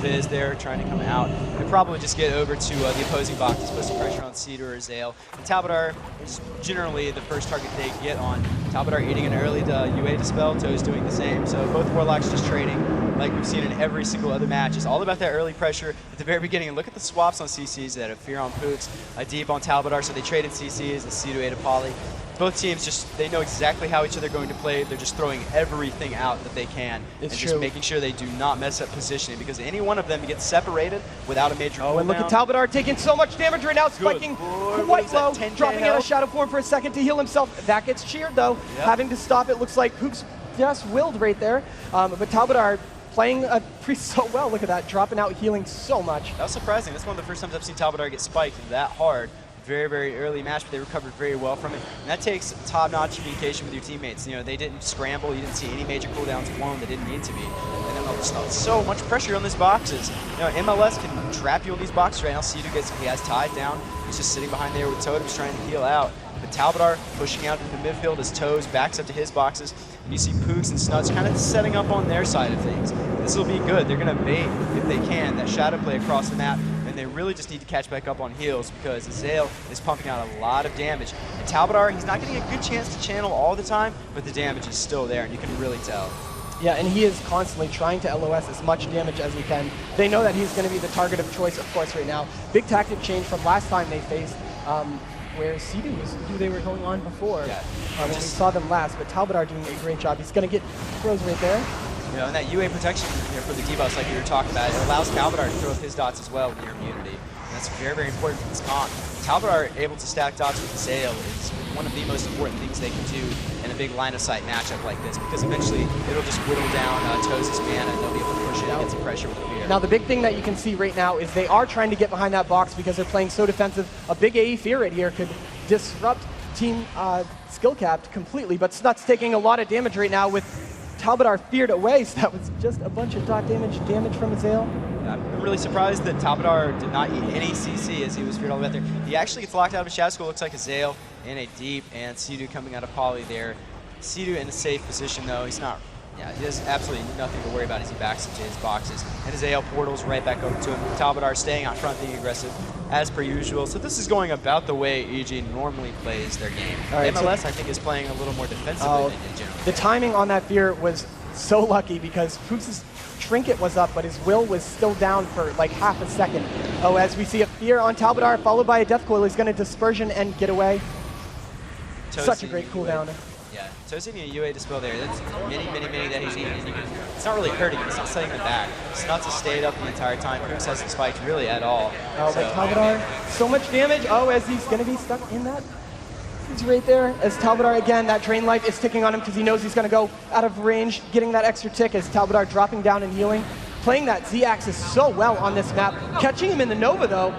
Viz there trying to come out and probably just get over to the opposing boxes, put some pressure on Cedar or Zale. And Talbadar is generally the first target they get on. Talbadar eating an early UA dispel, Toes doing the same. So both Warlocks just trading like we've seen in every single other match. It's all about that early pressure at the very beginning. And look at the swaps on CCs that have Fear on Pooks, Deep on Talbadar, so they traded CCs, the Cedar ate a Poly. Both teams they know exactly how each other are going to play. They're just throwing everything out that they can. It's and true. just making sure they do not mess up positioning, because any one of them gets separated without a major cooldown. And look at Talbadar taking so much damage right now, spiking quite low, dropping out of Shadow Form for a second to heal himself. That gets cheered though, having to stop it. Looks like Pooks just willed right there, but Talbadar playing so well. Look at that, dropping out, healing so much. That was surprising. That's one of the first times I've seen Talbadar get spiked that hard. Very, very early match, but they recovered very well from it. And that takes top-notch communication with your teammates. You know, they didn't scramble. You didn't see any major cooldowns blown that didn't need to be. And then so much pressure on these boxes. You know, MLS can trap you on these boxes right now. Cedar he has tied down. He's just sitting behind there with Totems trying to heal out. But Talbadar pushing out into the midfield as Toes backs up to his boxes. And you see Pooks and Snuts kind of setting up on their side of things. This will be good. They're going to bait, if they can, that shadow play across the map. And they really just need to catch back up on heals, because Zale is pumping out a lot of damage. And Talbadar, he's not getting a good chance to channel all the time, but the damage is still there, and you can really tell. Yeah, and he is constantly trying to LOS as much damage as he can. They know that he's going to be the target of choice, of course, right now. Big tactic change from last time they faced, where Cedu was who they were going on before. Yeah. When we saw them last, but Talbadar doing a great job. He's going to get throws right there. You know, and that UA protection for the debuffs, like you were talking about, it allows Talbadar to throw up his dots as well with your immunity. And that's very, very important for this comp. Talbadar able to stack dots with Zale is one of the most important things they can do in a big line of sight matchup like this, because eventually it'll just whittle down Toes' mana, and they'll be able to push it and get some pressure with the Fear. Now the big thing that you can see right now is they are trying to get behind that box because they're playing so defensive. A big AE Fear right here could disrupt team skill capped completely, but Snuts taking a lot of damage right now with Talbadar feared away, so that was just a bunch of dot damage from Zale. I'm really surprised that Talbadar did not eat any CC as he was feared all the way out there. He actually gets locked out of his Shadow School. Looks like a Zale and a Deep, and Cedu coming out of Poly there. Cedu in a safe position though. He's not. Yeah, he has absolutely nothing to worry about as he backs into his boxes. And his AL portals right back over to him. Talbadar staying out front, being aggressive as per usual. So this is going about the way EG normally plays their game. Right, MLS, so I think, is playing a little more defensively in general. The timing on that Fear was so lucky because Pooks' trinket was up, but his will was still down for like half a second. Oh, as we see a Fear on Talbadar, followed by a Death Coil. He's going to dispersion and get away. Such a great cooldown. Yeah, Toes eating a UA dispel there. That's many that he's eating. And it's not really hurting him. It's not setting him back. Snuts has stayed up the entire time. Pooks hasn't spiked really at all. Oh, but Talbadar, so much damage. Oh, as he's going to be stuck in that. He's right there. As Talbadar, again, that Drain Life is ticking on him because he knows he's going to go out of range, getting that extra tick as Talbadar dropping down and healing. Playing that Z-axis so well on this map. Catching him in the Nova, though.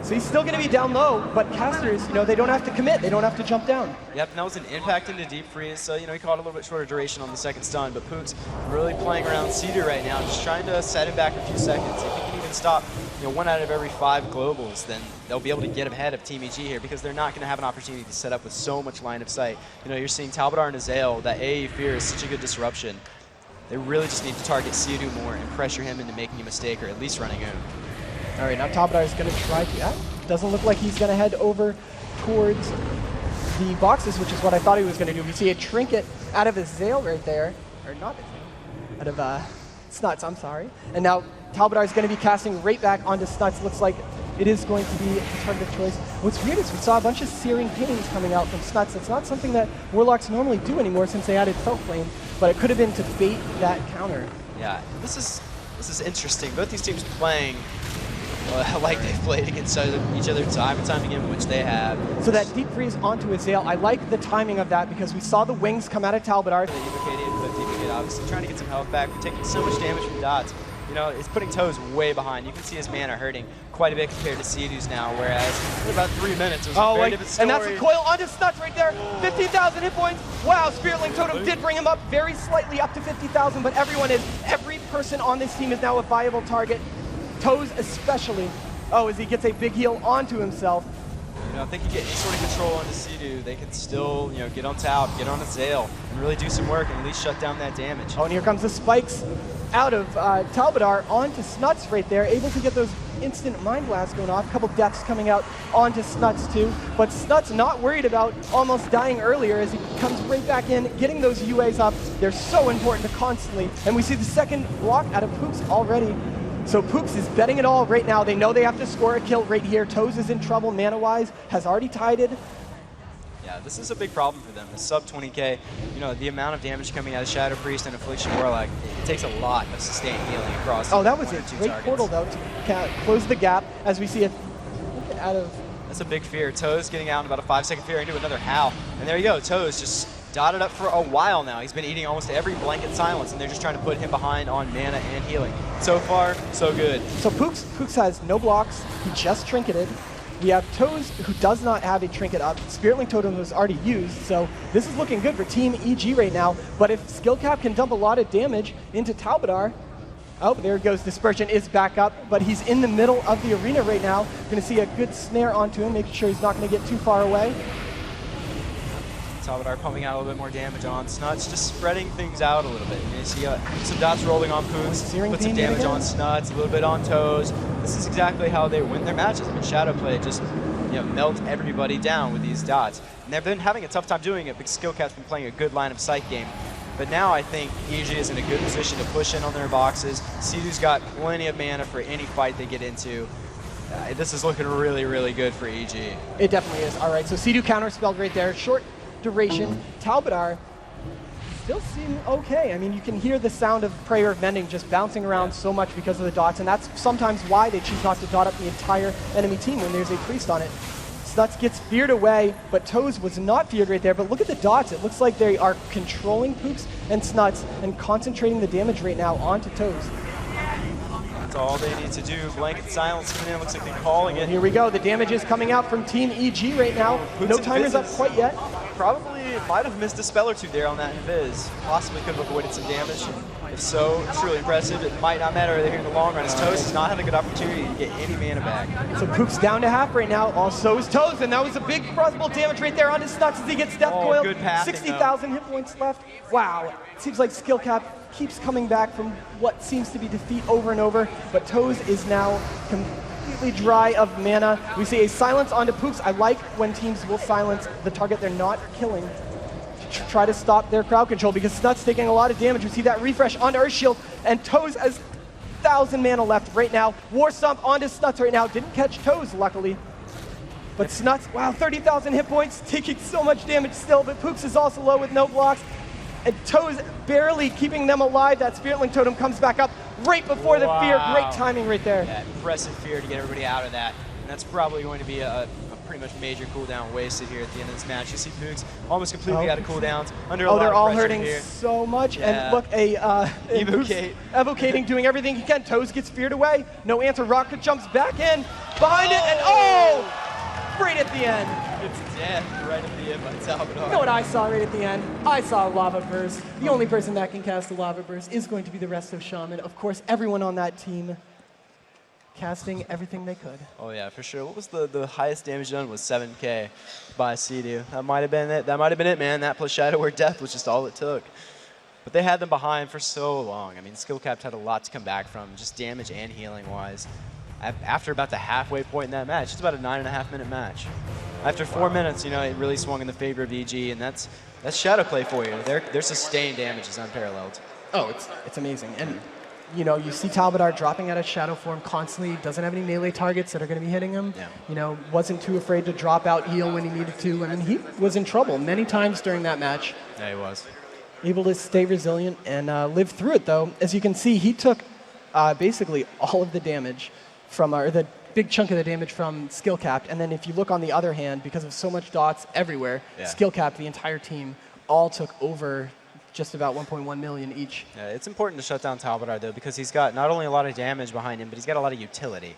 So he's still going to be down low, but casters, you know, they don't have to commit. They don't have to jump down. Yep, and that was an impact into Deep Freeze, so, you know, he caught a little bit shorter duration on the second stun, but Pooks really playing around Cedar right now, just trying to set him back a few seconds. If he can even stop, you know, 1 out of every 5 globals, then they'll be able to get him ahead of Team EG here, because they're not going to have an opportunity to set up with so much line of sight. You know, you're seeing Talbadar and Azale, that AE Fear is such a good disruption. They really just need to target Cedu more and pressure him into making a mistake, or at least running out. All right, now Talbadar is going to try to... Doesn't look like he's going to head over towards the boxes, which is what I thought he was going to do. We see a trinket out of his Zale right there. Or not his Zale. Out of Snuts, I'm sorry. And now Talbadar is going to be casting right back onto Snuts. Looks like it is going to be a target of choice. What's weird is we saw a bunch of Searing Pains coming out from Snuts. It's not something that Warlocks normally do anymore since they added Felt Flame, but it could have been to bait that counter. Yeah, this is interesting. Both these teams playing like they've played against each other time and time again, which they have. So that Deep Freeze onto Azale, I like the timing of that because we saw the wings come out of Talbadar. The Evocated obviously trying to get some health back. We're taking so much damage from dots. You know, it's putting Toes way behind. You can see his mana hurting quite a bit compared to Cedu's now, whereas in about 3 minutes it was a very different story. And that's a coil onto Snuts right there. 15,000 hit points. Wow, Spiritling Totem did bring him up very slightly up to 50,000, but every person on this team is now a viable target. Toes especially. Oh, as he gets a big heal onto himself. if they can get any sort of control on the Sea-Doo, they can still, get on top, get on a Zale, and really do some work and at least shut down that damage. Oh, and here comes the spikes out of Talbadar onto Snuts right there, able to get those instant Mind Blasts going off. A couple deaths coming out onto Snuts too, but Snuts not worried about almost dying earlier as he comes right back in, getting those UAs up. They're so important to constantly, and we see the second block out of Pooks already. So Pooks is betting it all right now. They know they have to score a kill right here. Toes is in trouble mana-wise, has already tied it. Yeah, this is a big problem for them. The sub 20k, the amount of damage coming out of Shadow Priest and Affliction Warlock, it takes a lot of sustained healing across. Oh, that was a great targets. portal though to close the gap as we see it out of. That's a big fear. Toes getting out in about a 5-second fear into another Howl. And there you go, Toes just dotted up for a while now. He's been eating almost every blanket silence, and they're just trying to put him behind on mana and healing. So far, so good. So Pooks has no blocks. He just trinketed. We have Toes, who does not have a trinket up. Spirit Link Totem was already used, so this is looking good for Team EG right now. But if Skill Cap can dump a lot of damage into Talbadar, oh, there goes Dispersion, is back up, but he's in the middle of the arena right now. We're going to see a good snare onto him, making sure he's not going to get too far away. Talbadar pumping out a little bit more damage on Snuts, just spreading things out a little bit. You see some dots rolling on Pooks, put some damage on Snuts, a little bit on Toes. This is exactly how they win their matches. I mean, Shadow Play just melt everybody down with these dots. And they've been having a tough time doing it because Skill Cap's been playing a good line of sight game. But now I think EG is in a good position to push in on their boxes. Sea-Doo's got plenty of mana for any fight they get into. This is looking really, really good for EG. It definitely is. All right, so Sea-Doo counterspelled right there. Short duration. Talbadar still seem okay. I mean, you can hear the sound of Prayer of Mending just bouncing around so much because of the dots, and that's sometimes why they choose not to dot up the entire enemy team when there's a priest on it. Snuts gets feared away, but Toes was not feared right there. But look at the dots. It looks like they are controlling Pooks and Snuts and concentrating the damage right now onto Toes. That's all they need to do. Blanket silence coming in. Looks like they're calling it. Here we go. The damage is coming out from Team EG right now. No timer's up quite yet. Probably might have missed a spell or two there on that Invis. Possibly could have avoided some damage. If so, it's truly impressive. It might not matter here in the long run, as Toes has not had a good opportunity to get any mana back. So Pooks down to half right now. Also is Toes, and that was a big crossbow damage right there on his Snuts as he gets death coiled. Good passing, 60,000 hit points left. Wow. It seems like Skill Cap keeps coming back from what seems to be defeat over and over, but Toes is now completely dry of mana. We see a silence onto Pooks. I like when teams will silence the target they're not killing to try to stop their crowd control, because Snuts taking a lot of damage. We see that refresh onto Earthshield, and Toes has 1,000 mana left right now. War Stomp onto Snuts right now. Didn't catch Toes, luckily. But Snuts, wow, 30,000 hit points, taking so much damage still, but Pooks is also low with no blocks. And Toes barely keeping them alive. That Spirit Link Totem comes back up right before the fear. Great timing right there. Yeah, impressive fear to get everybody out of that. And that's probably going to be a pretty much major cooldown wasted here at the end of this match. You see Pooks almost completely out of cooldowns. Under a lot they're of all pressure hurting here. so much. Yeah. And look, Evocate. Evocating, doing everything he can. Toes gets feared away. No answer. Rocket jumps back in. Behind it, and right at the end. It's death right at the end by Talbadar. You know what I saw right at the end? I saw a Lava Burst. The only person that can cast a Lava Burst is going to be the rest of Shaman. Of course, everyone on that team casting everything they could. Oh yeah, for sure. What was the highest damage done was 7k by Sea-Doo. That might have been it. That might have been it, man. That plus Shadow Word Death was just all it took. But they had them behind for so long. I mean, Skill Capped had a lot to come back from, just damage and healing wise. After about the halfway point in that match, it's about a 9.5-minute match. After 4 minutes, it really swung in the favor of EG, and that's Shadow Play for you. Their sustained damage is unparalleled. Oh, it's amazing. And you see Talbadar dropping out of shadow form constantly, doesn't have any melee targets that are going to be hitting him. Yeah. Wasn't too afraid to drop out heal when he needed to. I mean, he was in trouble many times during that match. Yeah, he was. Able to stay resilient and live through it, though. As you can see, he took basically all of the damage from, or the big chunk of the damage from Skill Capped. And then if you look on the other hand, because of so much dots everywhere, Skill Capped, the entire team, all took over just about 1.1 million each. Yeah, it's important to shut down Talbadar, though, because he's got not only a lot of damage behind him, but he's got a lot of utility.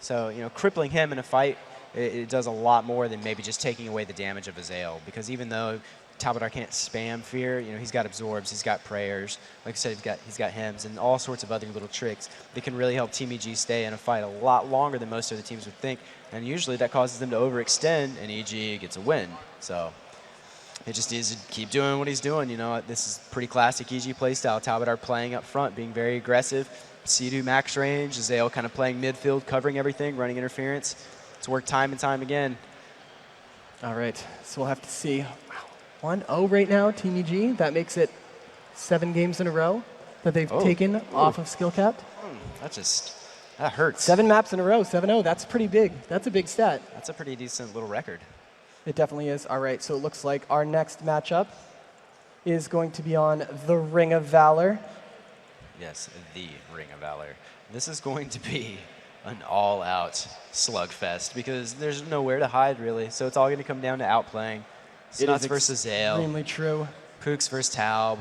So, crippling him in a fight, it does a lot more than maybe just taking away the damage of a Zale, because even though Talbot can't spam fear. You know, he's got absorbs, he's got prayers. Like I said, he's got hems and all sorts of other little tricks that can really help Team EG stay in a fight a lot longer than most other teams would think. And usually that causes them to overextend, and EG gets a win. So it just is to keep doing what he's doing. You know, this is pretty classic EG playstyle. Talbot playing up front, being very aggressive. Sea-Doo max range, Zale kind of playing midfield, covering everything, running interference. It's worked time and time again. All right, so we'll have to see. 1-0 right now, Team EG. That makes it 7 games in a row that they've taken off of skill capped. That hurts. 7 maps in a row, 7-0. That's pretty big. That's a big stat. That's a pretty decent little record. It definitely is. All right, so it looks like our next matchup is going to be on the Ring of Valor. Yes, the Ring of Valor. This is going to be an all-out slugfest because there's nowhere to hide, really. So it's all going to come down to outplaying. Snuts versus Zale. Extremely true. Pooks versus Taub.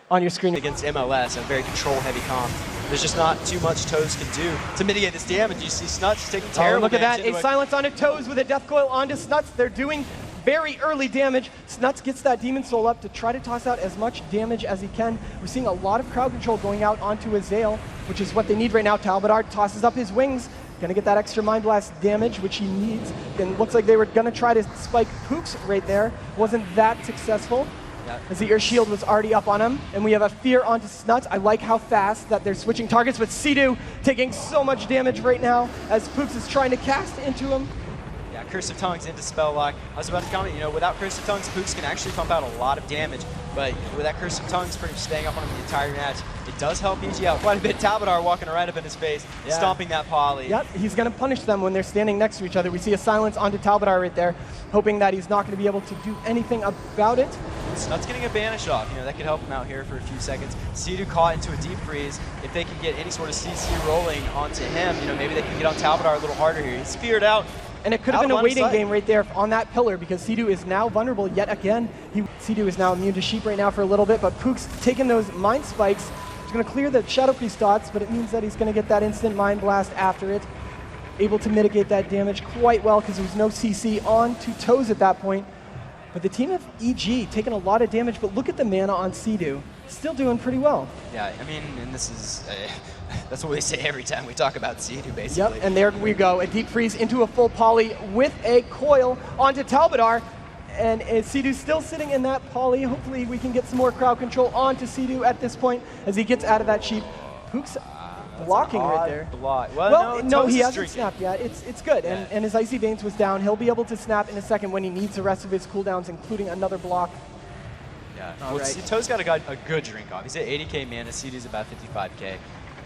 On your screen. Against MLS, a very control-heavy comp. There's just not too much Toes can do to mitigate this damage. You see Snuts taking terrible damage. Look at that. A silence onto Toes with a Death Coil onto Snuts. They're doing very early damage. Snuts gets that Demon Soul up to try to toss out as much damage as he can. We're seeing a lot of crowd control going out onto Azale, which is what they need right now. Talbot tosses up his wings. Gonna get that extra Mind Blast damage, which he needs. And looks like they were gonna try to spike Pooks right there. Wasn't that successful, as the Ear Shield was already up on him. And we have a Fear onto Snuts. I like how fast that they're switching targets, but Sea-Doo taking so much damage right now as Pooks is trying to cast into him. Yeah, Curse of Tongues into Spell Lock. I was about to comment, you know, without Curse of Tongues, Pooks can actually pump out a lot of damage. But with that Curse of Tongues pretty much staying up on him the entire match, it does help EG out quite a bit. Talbot walking right up in his face, stomping that poly. Yep, he's going to punish them when they're standing next to each other. We see a silence onto Talbot right there, hoping that he's not going to be able to do anything about it. Snuts getting a banish off, you know, that could help him out here for a few seconds. Sea-Doo caught into a deep freeze. If they can get any sort of CC rolling onto him, you know, maybe they can get on Talbot a little harder here. He's feared out. And it could have been a waiting game right there on that pillar because Sea-Doo is now vulnerable yet again. Sea-Doo is now immune to Sheep right now for a little bit, but Pook's taking those Mind Spikes. He's going to clear the Shadow Priest dots, but it means that he's going to get that instant Mind Blast after it. Able to mitigate that damage quite well because there was no CC on to Toes at that point. But the team of EG taking a lot of damage, but look at the mana on Sea-Doo. Still doing pretty well. Yeah, I mean, and this is, that's what we say every time we talk about Sea-Doo, basically. Yep, and there we go. A deep freeze into a full poly with a coil onto Talbot. And Sea-Doo's still sitting in that poly. Hopefully we can get some more crowd control onto Sea-Doo at this point as he gets out of that Sheep. Pook's blocking right there. Block. Well, no, he hasn't snapped yet. It's good. Yeah. And his Icy Veins was down. He'll be able to snap in a second when he needs the rest of his cooldowns, including another block. Yeah. Well, Toes got a good drink off. He's at 80k mana. Sea-Doo's about 55k.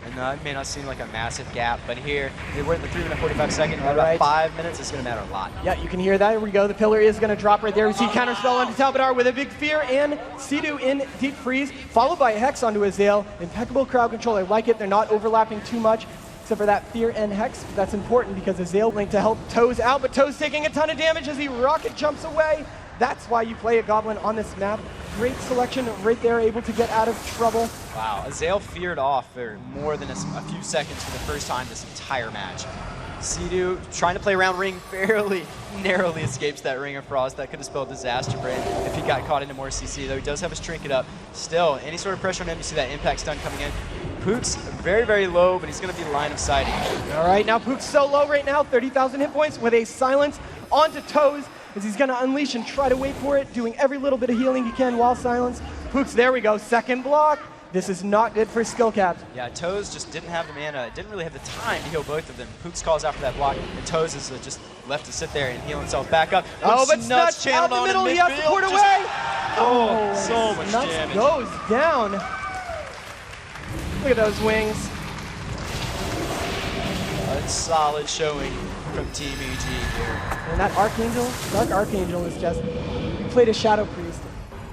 And it may not seem like a massive gap, but here, we're in the 3 minute 45 second. In about 5 minutes, it's going to matter a lot. Yeah, you can hear that. Here we go. The pillar is going to drop right there. We see Counterspell onto Talbot with a big Fear and Sea-Doo in Deep Freeze, followed by a Hex onto Azale. Impeccable crowd control. I like it. They're not overlapping too much, except for that Fear and Hex. That's important because Azale linked to help Toes out, but Toes taking a ton of damage as he rocket jumps away. That's why you play a Goblin on this map. Great selection right there, able to get out of trouble. Wow, Azale feared off for more than a few seconds for the first time this entire match. Sea-Doo trying to play around Ring, fairly narrowly escapes that Ring of Frost. That could have spelled disaster for him if he got caught into more CC, though he does have his trinket up. Still, any sort of pressure on him, you see that impact stun coming in. Pook's very, very low, but he's going to be line of sighting. All right, now Pook's so low right now, 30,000 hit points with a silence onto Toes, as he's going to unleash and try to wait for it, doing every little bit of healing he can while silence. Pooks, there we go, second block. This is not good for skill caps. Yeah, Toes just didn't have the mana, didn't really have the time to heal both of them. Pooks calls out for that block, and Toes is just left to sit there and heal himself back up. Oh, but Snuts out the middle, he has to port away. Oh, so much damage. Goes down. Look at those wings. A solid showing from Team EG here. And that Archangel, Dark Archangel is just, we played a Shadow Priest.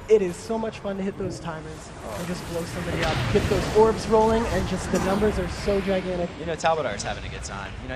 It is so much fun to hit those timers and just blow somebody up. Get those orbs rolling, and just the numbers are so gigantic. You know, Talbotar's having a good time. You know,